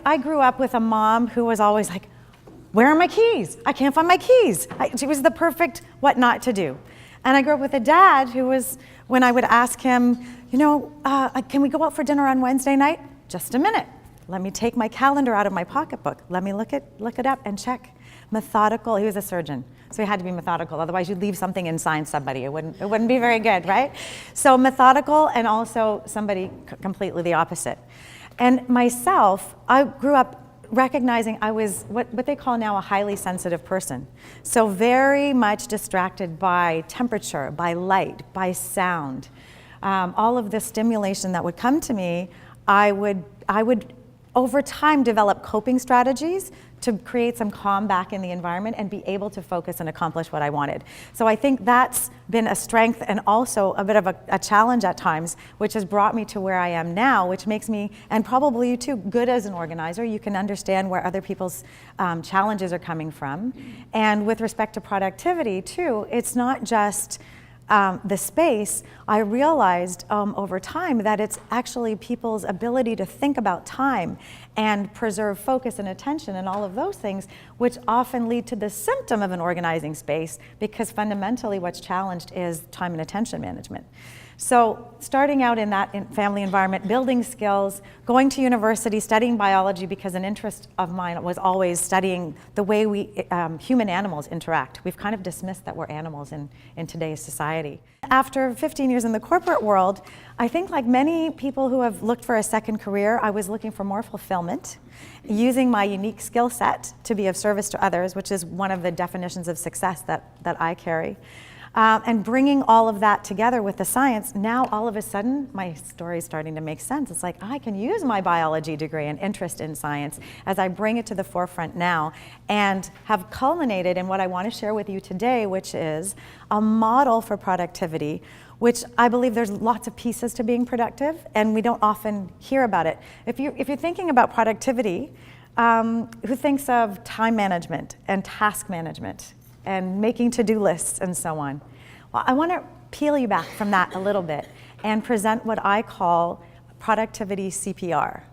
I grew up with a mom who was always like, where are my keys? I can't find my keys. She was the perfect what not to do. And I grew up with a dad who was, when I would ask him, can we go out for dinner on Wednesday night? Just a minute. Let me take my calendar out of my pocketbook. Let me look it up and check. Methodical. He was a surgeon, so he had to be methodical. Otherwise, you'd leave something and sign somebody. It wouldn't be very good, right? So methodical, and also somebody completely the opposite. And myself, I grew up recognizing I was what they call now a highly sensitive person. So very much distracted by temperature, by light, by sound. All of the stimulation that would come to me, I would over time develop coping strategies to create some calm back in the environment and be able to focus and accomplish what I wanted. So I think that's been a strength and also a bit of a challenge at times, which has brought me to where I am now, which makes me, and probably you too, good as an organizer. You can understand where other people's challenges are coming from. And with respect to productivity too, it's not just the space. I realized over time that it's actually people's ability to think about time and preserve focus and attention and all of those things, which often lead to the symptom of an organizing space, because fundamentally what's challenged is time and attention management. So starting out in that family environment, building skills, going to university, studying biology, because an interest of mine was always studying the way we human animals interact. We've kind of dismissed that we're animals in today's society. After 15 years in the corporate world, I think like many people who have looked for a second career, I was looking for more fulfillment, using my unique skill set to be of service to others, which is one of the definitions of success that I carry. And bringing all of that together with the science, now all of a sudden my story is starting to make sense. It's like I can use my biology degree and interest in science as I bring it to the forefront now, and have culminated in what I want to share with you today, which is a model for productivity, which I believe there's lots of pieces to being productive, and we don't often hear about it. If you're thinking about productivity, who thinks of time management and task management and making to-do lists and so on? Well, I want to peel you back from that a little bit and present what I call productivity CPR.